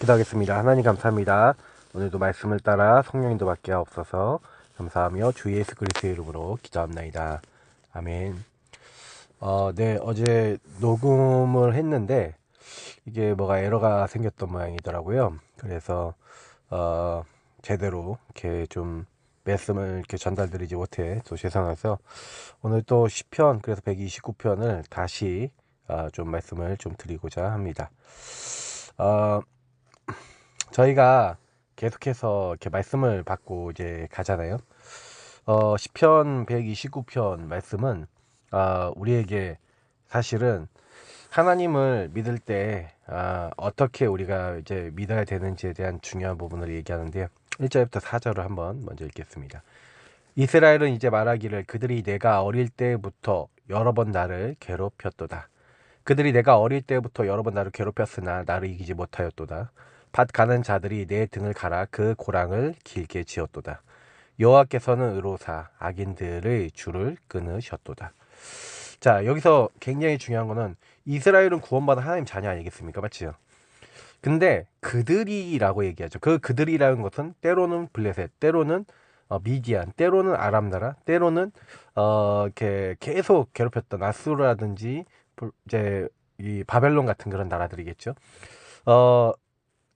기도하겠습니다. 하나님 감사합니다. 오늘도 말씀을 따라 성령님도 밖에 없어서 감사하며 주 예수 그리스도의 이름으로 기도합나이다. 아멘. 네, 어제 녹음을 했는데 이게 뭐가 에러가 생겼던 모양이더라고요. 그래서 제대로 이렇게 좀 말씀을 이렇게 전달드리지 못해 또 죄송해서 오늘 또 시편, 그래서 129편을 다시 좀 말씀을 좀 드리고자 합니다. 저희가 계속해서 이렇게 말씀을 받고 이제 가잖아요. 시편 129편 말씀은 우리에게 사실은 하나님을 믿을 때 어떻게 우리가 이제 믿어야 되는지에 대한 중요한 부분을 얘기하는데요. 1절부터 4절을 한번 먼저 읽겠습니다. 이스라엘은 이제 말하기를 그들이 내가 어릴 때부터 여러 번 나를 괴롭혔도다. 그들이 내가 어릴 때부터 여러 번 나를 괴롭혔으나 나를 이기지 못하였도다. 밭 가는 자들이 내 등을 갈아 그 고랑을 길게 지었도다. 여호와께서는 의로사 악인들의 줄을 끊으셨도다. 자, 여기서 굉장히 중요한 거는 이스라엘은 구원받은 하나님 자녀 아니겠습니까? 맞죠? 근데 그들이라고 얘기하죠. 그 그들이라는 것은 때로는 블레셋, 때로는 미디안, 때로는 아람 나라, 때로는 이렇게 계속 괴롭혔던 아수르라든지 이제 이 바벨론 같은 그런 나라들이겠죠.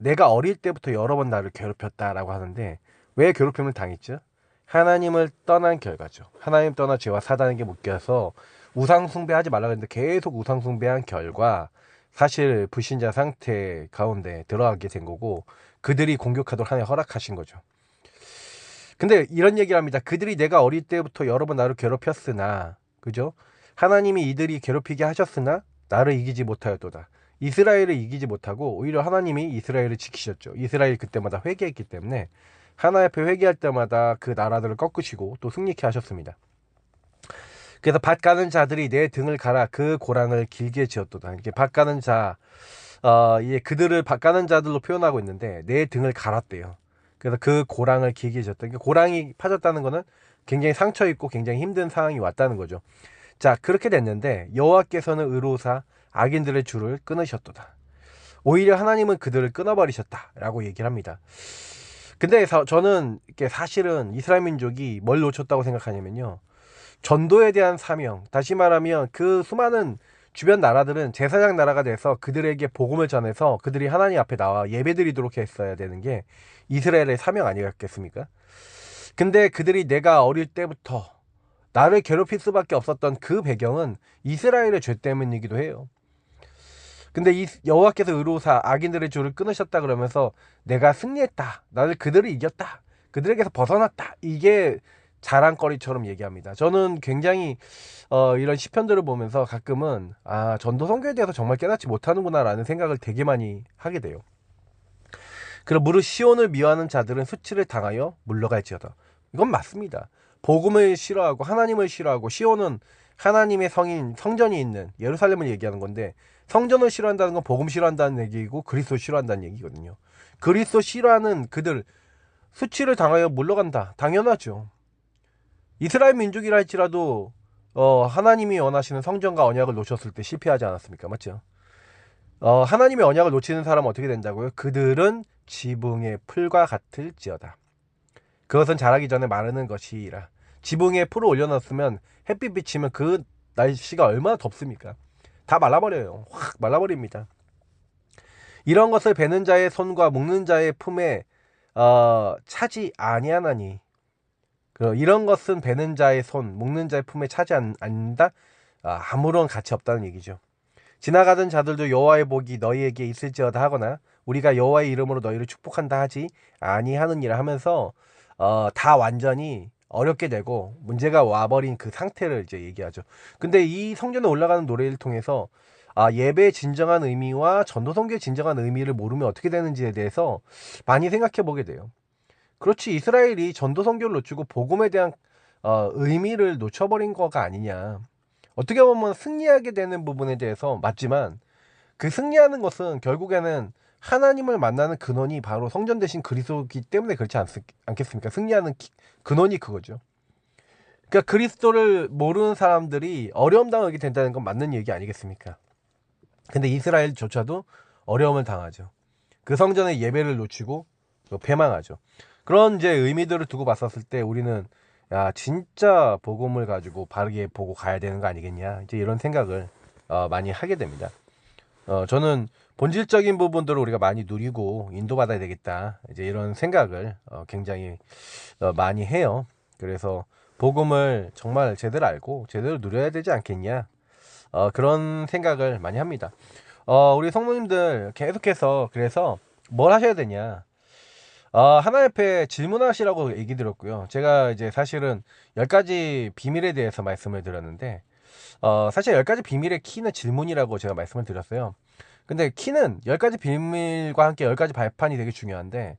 내가 어릴 때부터 여러 번 나를 괴롭혔다라고 하는데 왜 괴롭힘을 당했죠? 하나님을 떠난 결과죠. 하나님 떠나 죄와 사단에게 묶여서 우상 숭배하지 말라고 했는데 계속 우상 숭배한 결과 사실 불신자 상태 가운데 들어가게 된 거고 그들이 공격하도록 하나님 허락하신 거죠. 근데 이런 얘기를 합니다. 그들이 내가 어릴 때부터 여러 번 나를 괴롭혔으나, 그죠? 하나님이 이들이 괴롭히게 하셨으나 나를 이기지 못하였도다. 이스라엘을 이기지 못하고 오히려 하나님이 이스라엘을 지키셨죠. 이스라엘 그때마다 회개했기 때문에 하나님 앞에 회개할 때마다 그 나라들을 꺾으시고 또 승리케 하셨습니다. 그래서 밭 가는 자들이 내 등을 갈아 그 고랑을 길게 지었도다. 이렇게 밭 가는 자, 이게 그들을 밭 가는 자들로 표현하고 있는데 내 등을 갈았대요. 그래서 그 고랑을 길게 지었다. 그러니까 고랑이 파졌다는 거는 굉장히 상처 있고 굉장히 힘든 상황이 왔다는 거죠. 자, 그렇게 됐는데 여호와께서는 의로사 악인들의 줄을 끊으셨도다. 오히려 하나님은 그들을 끊어버리셨다라고 얘기를 합니다. 근데 저는 이게 사실은 이스라엘 민족이 뭘 놓쳤다고 생각하냐면요. 전도에 대한 사명, 다시 말하면 그 수많은 주변 나라들은 제사장 나라가 돼서 그들에게 복음을 전해서 그들이 하나님 앞에 나와 예배드리도록 했어야 되는 게 이스라엘의 사명 아니었겠습니까? 근데 그들이 내가 어릴 때부터 나를 괴롭힐 수밖에 없었던 그 배경은 이스라엘의 죄 때문이기도 해요. 근데 이 여호와께서 의로사 악인들의 줄을 끊으셨다 그러면서 내가 승리했다, 나를 그들을 이겼다, 그들에게서 벗어났다, 이게 자랑거리처럼 얘기합니다. 저는 굉장히 이런 시편들을 보면서 가끔은 전도 선교에 대해서 정말 깨닫지 못하는구나 라는 생각을 되게 많이 하게 돼요. 그리고 무릇 시온을 미워하는 자들은 수치를 당하여 물러갈지어다. 이건 맞습니다. 복음을 싫어하고 하나님을 싫어하고, 시온은 하나님의 성인 성전이 있는 예루살렘을 얘기하는 건데 성전을 싫어한다는 건 복음 싫어한다는 얘기고 그리스도 싫어한다는 얘기거든요. 그리스도 싫어하는 그들 수치를 당하여 물러간다. 당연하죠. 이스라엘 민족이라 할지라도 하나님이 원하시는 성전과 언약을 놓쳤을 때 실패하지 않았습니까? 맞죠? 하나님의 언약을 놓치는 사람은 어떻게 된다고요? 그들은 지붕의 풀과 같을지어다. 그것은 자라기 전에 마르는 것이라. 지붕에 풀을 올려놨으면 햇빛 비치면 그 날씨가 얼마나 덥습니까? 다 말라버려요. 확 말라버립니다. 이런 것을 베는 자의 손과 묶는 자의 품에 차지 아니하나니, 이런 것은 베는 자의 손, 묶는 자의 품에 차지 않는다? 아무런 가치 없다는 얘기죠. 지나가던 자들도 여호와의 복이 너희에게 있을지어다 하거나 우리가 여호와의 이름으로 너희를 축복한다 하지 아니하느니라 하면서 다 완전히 어렵게 되고 문제가 와버린 그 상태를 이제 얘기하죠. 근데 이 성전에 올라가는 노래를 통해서 예배의 진정한 의미와 전도 선교의 진정한 의미를 모르면 어떻게 되는지에 대해서 많이 생각해 보게 돼요. 그렇지, 이스라엘이 전도 선교를 놓치고 복음에 대한 의미를 놓쳐버린 거가 아니냐. 어떻게 보면 승리하게 되는 부분에 대해서 맞지만 그 승리하는 것은 결국에는 하나님을 만나는 근원이 바로 성전 대신 그리스도이기 때문에 그렇지 않겠습니까? 승리하는 근원이 그거죠. 그러니까 그리스도를 모르는 사람들이 어려움 당하게 된다는 건 맞는 얘기 아니겠습니까? 근데 이스라엘조차도 어려움을 당하죠. 그 성전의 예배를 놓치고 패망하죠. 그런 이제 의미들을 두고 봤었을 때 우리는 야 진짜 복음을 가지고 바르게 보고 가야 되는 거 아니겠냐 이제 이런 생각을 많이 하게 됩니다. 저는 본질적인 부분들을 우리가 많이 누리고 인도받아야 되겠다 이제 이런 생각을 굉장히 많이 해요. 그래서 복음을 정말 제대로 알고 제대로 누려야 되지 않겠냐 그런 생각을 많이 합니다. 우리 성도님들 계속해서 그래서 뭘 하셔야 되냐 하나님 앞에 질문하시라고 얘기 드렸고요. 제가 이제 사실은 10가지 비밀에 대해서 말씀을 드렸는데 사실 10가지 비밀의 키는 질문이라고 제가 말씀을 드렸어요. 근데 키는 10가지 비밀과 함께 10가지 발판이 되게 중요한데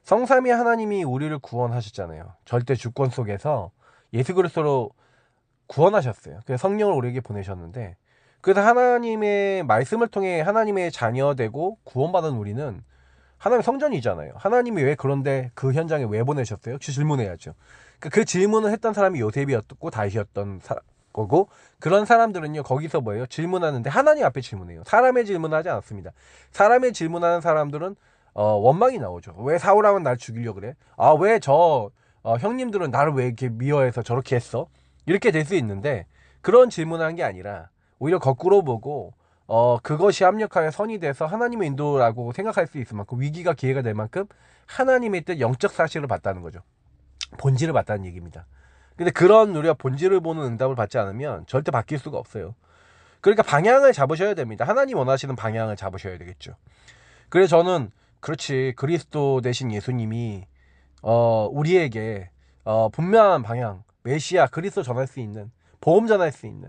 성삼위 하나님이 우리를 구원하셨잖아요. 절대 주권 속에서 예수 그리스도로 구원하셨어요. 그래서 성령을 우리에게 보내셨는데 그래서 하나님의 말씀을 통해 하나님의 자녀되고 구원받은 우리는 하나님의 성전이잖아요. 하나님이 왜 그런데 그 현장에 왜 보내셨어요? 질문해야죠. 그 질문을 했던 사람이 요셉이었고 다윗이었던 거고 그런 사람들은요 거기서 뭐예요? 질문하는데 하나님 앞에 질문해요. 사람의 질문하지 않았습니다. 사람의 질문하는 사람들은 원망이 나오죠. 왜 사울왕은 날 죽이려고 그래? 왜 저 형님들은 나를 왜 이렇게 미워해서 저렇게 했어? 이렇게 될 수 있는데 그런 질문하는 게 아니라 오히려 거꾸로 보고 그것이 합력하여 선이 돼서 하나님의 인도라고 생각할 수 있을 만큼 위기가 기회가 될 만큼 하나님의 뜻 영적 사실을 봤다는 거죠. 본질을 봤다는 얘기입니다. 근데 그런 우리가 본질을 보는 응답을 받지 않으면 절대 바뀔 수가 없어요. 그러니까 방향을 잡으셔야 됩니다. 하나님 원하시는 방향을 잡으셔야 되겠죠. 그래서 저는 그렇지 그리스도 대신 예수님이 우리에게 분명한 방향 메시아 그리스도 전할 수 있는 복음 전할 수 있는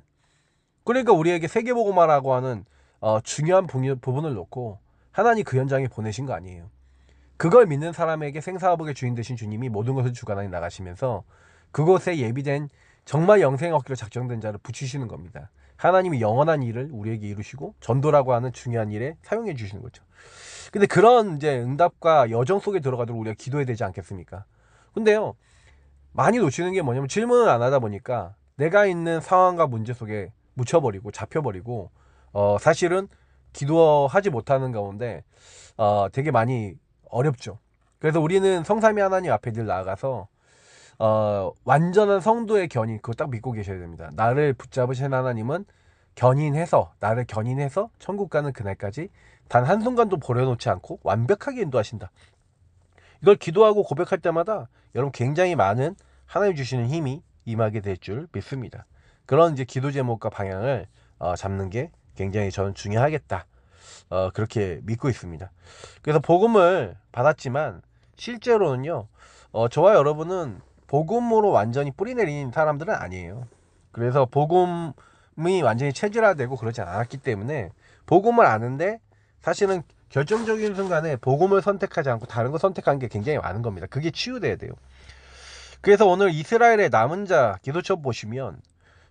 그러니까 우리에게 세계복음화라고 하는 중요한 부분을 놓고 하나님 그 현장에 보내신 거 아니에요. 그걸 믿는 사람에게 생사화복의 주인 되신 주님이 모든 것을 주관하여 나가시면서 그곳에 예비된 정말 영생 얻기로 작정된 자를 붙이시는 겁니다. 하나님이 영원한 일을 우리에게 이루시고 전도라고 하는 중요한 일에 사용해 주시는 거죠. 근데 그런 이제 응답과 여정 속에 들어가도록 우리가 기도해야 되지 않겠습니까? 근데요 많이 놓치는 게 뭐냐면 질문을 안 하다 보니까 내가 있는 상황과 문제 속에 묻혀버리고 잡혀버리고 사실은 기도하지 못하는 가운데 되게 많이 어렵죠. 그래서 우리는 성삼위 하나님 앞에 늘 나아가서 완전한 성도의 견인 그거 딱 믿고 계셔야 됩니다. 나를 붙잡으신 하나님은 나를 견인해서 천국 가는 그날까지 단 한순간도 버려놓지 않고 완벽하게 인도하신다. 이걸 기도하고 고백할 때마다 여러분 굉장히 많은 하나님 주시는 힘이 임하게 될 줄 믿습니다. 그런 이제 기도 제목과 방향을 잡는 게 굉장히 저는 중요하겠다. 그렇게 믿고 있습니다. 그래서 복음을 받았지만 실제로는요 저와 여러분은 복음으로 완전히 뿌리내린 사람들은 아니에요. 그래서 복음이 완전히 체질화되고 그러지 않았기 때문에 복음을 아는데 사실은 결정적인 순간에 복음을 선택하지 않고 다른 거 선택한 게 굉장히 많은 겁니다. 그게 치유돼야 돼요. 그래서 오늘 이스라엘의 남은 자 기도처 보시면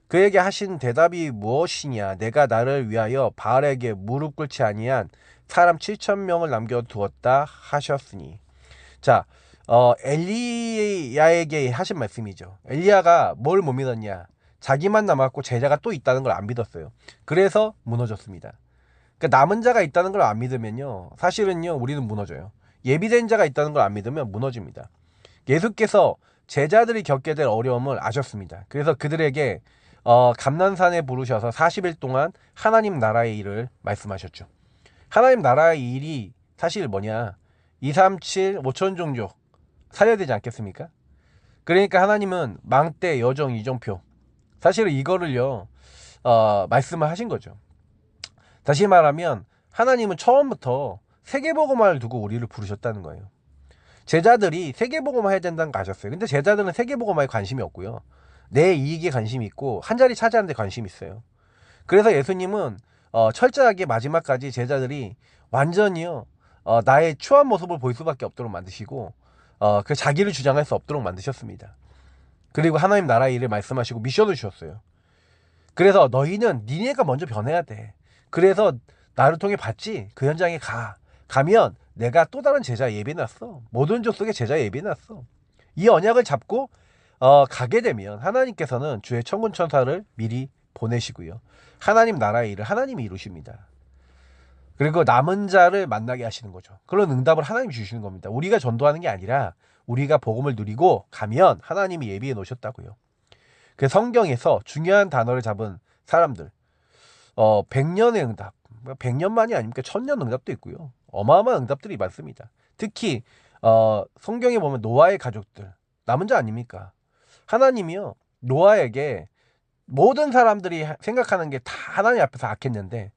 그에게 하신 대답이 무엇이냐 내가 나를 위하여 바알에게 무릎 꿇지 아니한 사람 7,000명을 남겨두었다 하셨으니 자 엘리야에게 하신 말씀이죠. 엘리야가 뭘 못 믿었냐 자기만 남았고 제자가 또 있다는 걸 안 믿었어요. 그래서 무너졌습니다. 그러니까 남은 자가 있다는 걸 안 믿으면요 사실은요 우리는 무너져요. 예비된 자가 있다는 걸 안 믿으면 무너집니다. 예수께서 제자들이 겪게 될 어려움을 아셨습니다. 그래서 그들에게 감난산에 부르셔서 40일 동안 하나님 나라의 일을 말씀하셨죠. 하나님 나라의 일이 사실 뭐냐 237 5천 종족 살려야 되지 않겠습니까? 그러니까 하나님은 망대 여정 이정표 사실은 이거를요 말씀을 하신 거죠. 다시 말하면 하나님은 처음부터 세계복음화를 두고 우리를 부르셨다는 거예요. 제자들이 세계복음화 해야 된다는 거 아셨어요. 근데 제자들은 세계복음화에 관심이 없고요 내 이익에 관심이 있고 한 자리 차지하는 데 관심이 있어요. 그래서 예수님은 철저하게 마지막까지 제자들이 완전히요 나의 추한 모습을 볼 수밖에 없도록 만드시고 그 자기를 주장할 수 없도록 만드셨습니다. 그리고 하나님 나라의 일을 말씀하시고 미션을 주셨어요. 그래서 너희는 니네가 먼저 변해야 돼. 그래서 나를 통해 받지 그 현장에 가면 내가 또 다른 제자 예비해놨어. 모든 족속에 제자 예비해놨어. 이 언약을 잡고 가게 되면 하나님께서는 주의 천군 천사를 미리 보내시고요 하나님 나라의 일을 하나님이 이루십니다. 그리고 남은 자를 만나게 하시는 거죠. 그런 응답을 하나님이 주시는 겁니다. 우리가 전도하는 게 아니라 우리가 복음을 누리고 가면 하나님이 예비해 놓으셨다고요. 그 성경에서 중요한 단어를 잡은 사람들, 100년의 응답, 100년만이 아닙니까? 1000년 응답도 있고요. 어마어마한 응답들이 많습니다. 특히 성경에 보면 노아의 가족들, 남은 자 아닙니까? 하나님이요, 노아에게 모든 사람들이 생각하는 게 다 하나님 앞에서 악했는데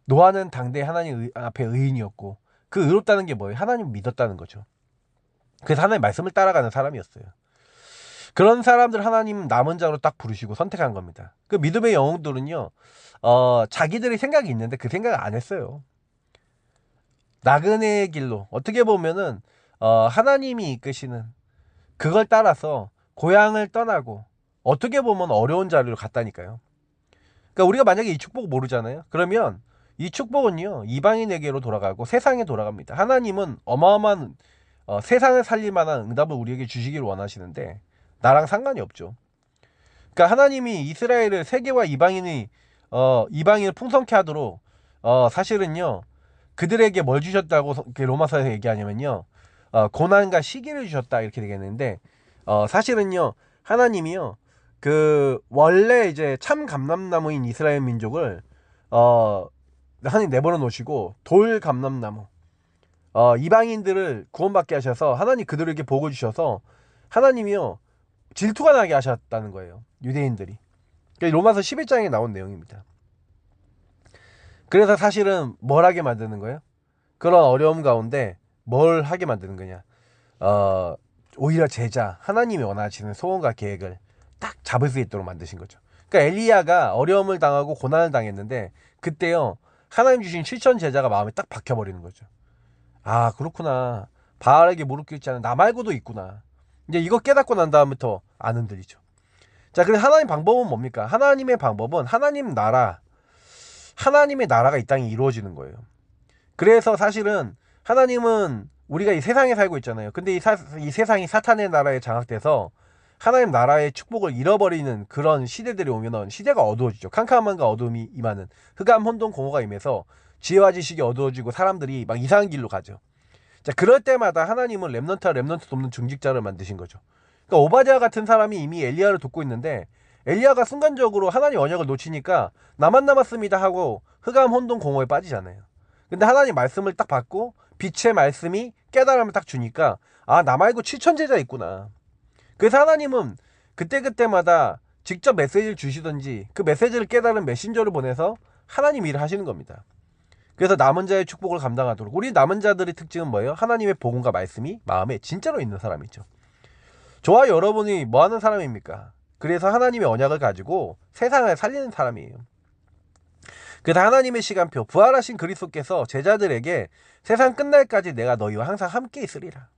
노아는 당대 하나님 앞에 의인이었고, 그 의롭다는 게 뭐예요? 하나님 믿었다는 거죠. 그래서 하나님 말씀을 따라가는 사람이었어요. 그런 사람들 하나님 남은 자로 딱 부르시고 선택한 겁니다. 그 믿음의 영웅들은요, 자기들의 생각이 있는데 그 생각을 안 했어요. 나그네의 길로, 어떻게 보면은 하나님이 이끄시는 그걸 따라서 고향을 떠나고 어떻게 보면 어려운 자리로 갔다니까요. 그러니까 우리가 만약에 이 축복 모르잖아요. 그러면 이 축복은요, 이방인에게로 돌아가고 세상에 돌아갑니다. 하나님은 어마어마한 세상을 살릴 만한 응답을 우리에게 주시기를 원하시는데 나랑 상관이 없죠. 그러니까 하나님이 이스라엘을 세계와 이방인을 풍성케 하도록 사실은요, 그들에게 뭘 주셨다고 로마서에서 얘기하냐면요, 고난과 시기를 주셨다 이렇게 되겠는데, 사실은요, 하나님이요, 그 원래 이제 참 감람나무인 이스라엘 민족을 하나님 내버려 놓으시고 돌 감람나무, 이방인들을 구원받게 하셔서 하나님 그들에게 복을 주셔서 하나님이요, 질투가 나게 하셨다는 거예요. 유대인들이. 로마서 11장에 나온 내용입니다. 그래서 사실은 뭘 하게 만드는 거예요? 그런 어려움 가운데 뭘 하게 만드는 거냐? 오히려 제자, 하나님이 원하시는 소원과 계획을 딱 잡을 수 있도록 만드신 거죠. 그러니까 엘리야가 어려움을 당하고 고난을 당했는데 그때요, 하나님 주신 실천 제자가 마음에 딱 박혀버리는 거죠. 아, 그렇구나. 바알에게 무릎 꿇지 않은 나 말고도 있구나. 이제 이거 깨닫고 난 다음부터 안 흔들리죠. 자, 그래서 하나님 방법은 뭡니까? 하나님의 방법은 하나님의 나라가 이 땅에 이루어지는 거예요. 그래서 사실은 하나님은 우리가 이 세상에 살고 있잖아요. 근데 이 세상이 사탄의 나라에 장악돼서 하나님 나라의 축복을 잃어버리는 그런 시대들이 오면은 시대가 어두워지죠. 캄캄함과 어둠이 임하는 흑암 혼돈 공허가 임해서 지혜와 지식이 어두워지고 사람들이 막 이상한 길로 가죠. 자, 그럴 때마다 하나님은 렘넌트 돕는 중직자를 만드신 거죠. 그러니까 오바댜 같은 사람이 이미 엘리야를 돕고 있는데 엘리야가 순간적으로 하나님 언약을 놓치니까 나만 남았습니다 하고 흑암 혼돈 공허에 빠지잖아요. 근데 하나님 말씀을 딱 받고 빛의 말씀이 깨달음을 딱 주니까 아, 나 말고 7천 제자 있구나. 그래서 하나님은 그때그때마다 직접 메시지를 주시든지 그 메시지를 깨달은 메신저를 보내서 하나님 일을 하시는 겁니다. 그래서 남은 자의 축복을 감당하도록, 우리 남은 자들의 특징은 뭐예요? 하나님의 복음과 말씀이 마음에 진짜로 있는 사람이죠. 저와 여러분이 뭐 하는 사람입니까? 그래서 하나님의 언약을 가지고 세상을 살리는 사람이에요. 그래서 하나님의 시간표, 부활하신 그리스도께서 제자들에게 세상 끝날까지 내가 너희와 항상 함께 있으리라.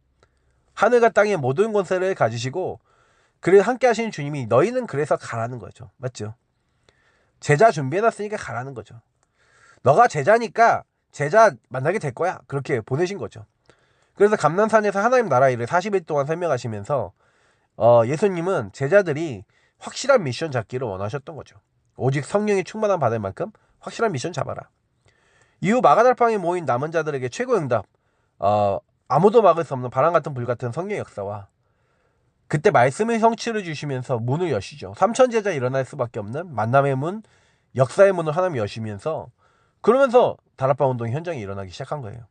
하늘과 땅의 모든 권세를 가지시고 그래 함께 하시는 주님이 너희는 그래서 가라는 거죠. 맞죠? 제자 준비해놨으니까 가라는 거죠. 너가 제자니까 제자 만나게 될 거야. 그렇게 보내신 거죠. 그래서 감난산에서 하나님 나라 일을 40일 동안 설명하시면서 예수님은 제자들이 확실한 미션 잡기를 원하셨던 거죠. 오직 성령이 충만한 받을 만큼 확실한 미션 잡아라. 이후 마가다락방에 모인 남은 자들에게 최고의 응답, 아무도 막을 수 없는 바람 같은 불 같은 성령의 역사와 그때 말씀의 성취를 주시면서 문을 여시죠. 3천 제자 일어날 수밖에 없는 만남의 문, 역사의 문을 하나님 여시면서 그러면서 다락방 운동이 현장에 일어나기 시작한 거예요.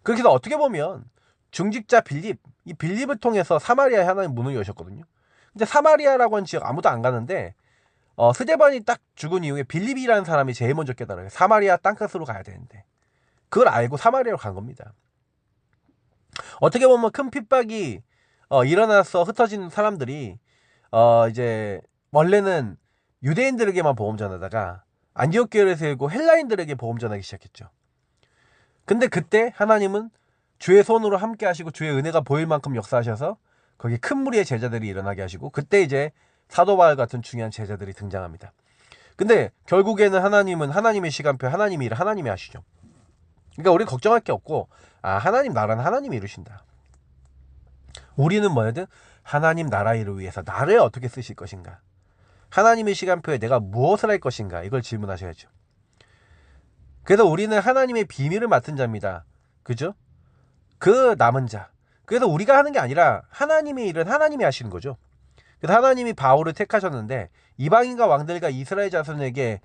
그렇게 해서 어떻게 보면 중직자 빌립, 이 빌립을 통해서 사마리아에 하나님 문을 여셨거든요. 근데 사마리아라고 하는 지역 아무도 안 가는데 스데반이 딱 죽은 이후에 빌립이라는 사람이 제일 먼저 깨달아요. 사마리아 땅끝으로 가야 되는데 그걸 알고 사마리아로 간 겁니다. 어떻게 보면 큰 핍박이 일어나서 흩어진 사람들이 이제 원래는 유대인들에게만 복음 전하다가 안디옥 교회를 세우고 헬라인들에게 복음 전하기 시작했죠. 근데 그때 하나님은 주의 손으로 함께 하시고 주의 은혜가 보일 만큼 역사하셔서 거기 큰 무리의 제자들이 일어나게 하시고 그때 이제 사도 바울 같은 중요한 제자들이 등장합니다. 근데 결국에는 하나님은 하나님의 시간표, 하나님의 일을 하나님이 하시죠. 그러니까 우리 걱정할 게 없고 하나님 나라는 하나님이 이루신다. 우리는 뭐냐든 하나님 나라 일을 위해서 나를 어떻게 쓰실 것인가, 하나님의 시간표에 내가 무엇을 할 것인가, 이걸 질문하셔야죠. 그래서 우리는 하나님의 비밀을 맡은 자입니다. 그죠? 그 남은 자. 그래서 우리가 하는 게 아니라 하나님의 일은 하나님이 하시는 거죠. 그래서 하나님이 바울을 택하셨는데 이방인과 왕들과 이스라엘 자손에게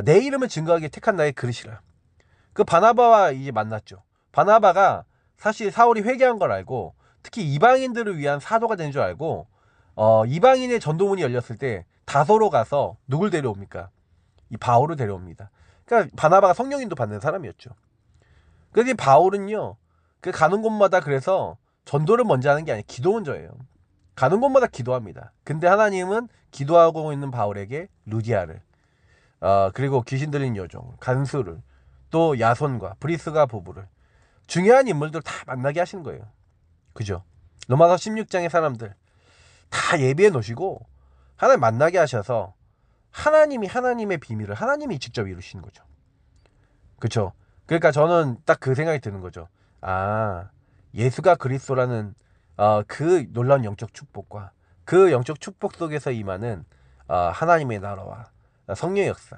내 이름을 증거하기에 택한 나의 그릇이라. 그 바나바와 이제 만났죠. 바나바가 사실 사울이 회개한 걸 알고 특히 이방인들을 위한 사도가 된 줄 알고 이방인의 전도문이 열렸을 때 다소로 가서 누굴 데려옵니까? 이 바울을 데려옵니다. 그러니까 바나바가 성령인도 받는 사람이었죠. 그래서 이 바울은요, 그 가는 곳마다 그래서 전도를 먼저 하는 게 아니라 기도 먼저예요. 가는 곳마다 기도합니다. 근데 하나님은 기도하고 있는 바울에게 루디아를, 그리고 귀신 들린 여종, 간수를, 또 야손과 브리스가 부부를, 중요한 인물들 다 만나게 하시는 거예요. 그죠? 로마서 16장의 사람들 다 예비해 놓으시고 하나님 만나게 하셔서 하나님이 하나님의 비밀을 하나님이 직접 이루시는 거죠. 그렇죠? 그러니까 저는 딱 그 생각이 드는 거죠. 아, 예수가 그리스도라는 그 놀라운 영적 축복과 그 영적 축복 속에서 임하는 하나님의 나라와 성령의 역사,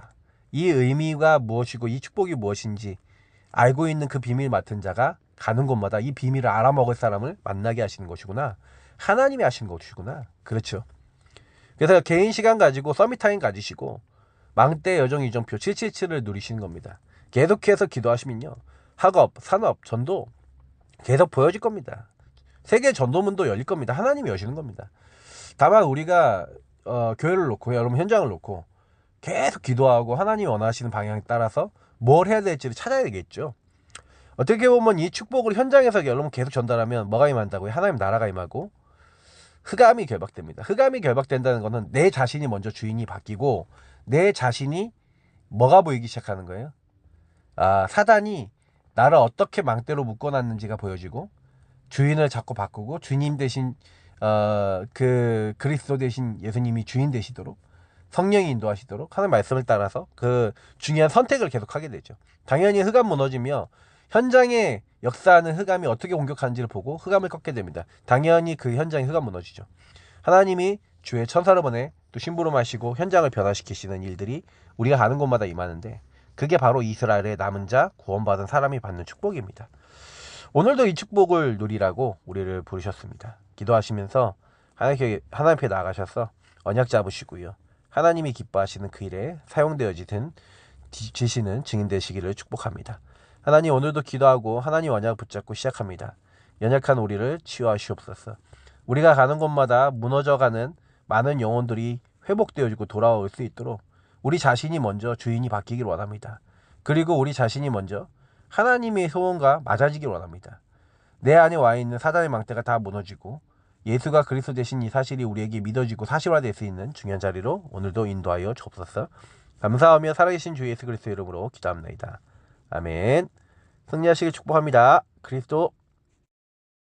이 의미가 무엇이고 이 축복이 무엇인지 알고 있는 그 비밀 맡은 자가 가는 곳마다 이 비밀을 알아먹을 사람을 만나게 하시는 것이구나. 하나님이 하시는 것이구나. 그렇죠. 그래서 개인 시간 가지고 서밋타임 가지시고 망대 여정 이정표 777을 누리시는 겁니다. 계속해서 기도하시면요, 학업, 산업, 전도 계속 보여질 겁니다. 세계 전도문도 열릴 겁니다. 하나님이 여시는 겁니다. 다만 우리가 교회를 놓고 여러분 현장을 놓고 계속 기도하고 하나님이 원하시는 방향에 따라서 뭘 해야 될지를 찾아야 되겠죠. 어떻게 보면 이 축복을 현장에서 여러분 계속 전달하면 뭐가 임한다고요? 하나님 나라가 임하고 흑암이 결박됩니다. 흑암이 결박된다는 것은 내 자신이 먼저 주인이 바뀌고 내 자신이 뭐가 보이기 시작하는 거예요? 사단이 나를 어떻게 망대로 묶어놨는지가 보여지고 주인을 자꾸 바꾸고 주님 대신 그 그리스도 대신 예수님이 주인 되시도록 성령이 인도하시도록 하는 말씀을 따라서 그 중요한 선택을 계속하게 되죠. 당연히 흑암 무너지며 현장에 역사하는 흑암이 어떻게 공격하는지를 보고 흑암을 꺾게 됩니다. 당연히 그 현장이 흑암 무너지죠. 하나님이 주의 천사를 보내 또 심부름하시고 현장을 변화시키시는 일들이 우리가 가는 곳마다 임하는데 그게 바로 이스라엘의 남은 자 구원받은 사람이 받는 축복입니다. 오늘도 이 축복을 누리라고 우리를 부르셨습니다. 기도하시면서 하나님 앞에 나아가셔서 언약 잡으시고요. 하나님이 기뻐하시는 그 일에 사용되어지시는 증인 되시기를 축복합니다. 하나님 오늘도 기도하고 하나님 언약 붙잡고 시작합니다. 연약한 우리를 치유하시옵소서. 우리가 가는 곳마다 무너져가는 많은 영혼들이 회복되어지고 돌아올 수 있도록 우리 자신이 먼저 주인이 바뀌길 원합니다. 그리고 우리 자신이 먼저 하나님의 소원과 맞아지길 원합니다. 내 안에 와 있는 사단의 망대가 다 무너지고 예수가 그리스도 되신 이 사실이 우리에게 믿어지고 사실화될 수 있는 중요한 자리로 오늘도 인도하여 주옵소서. 감사하며 살아계신 주 예수 그리스도 이름으로 기도합니다. 아멘. 승리하시길 축복합니다. 그리스도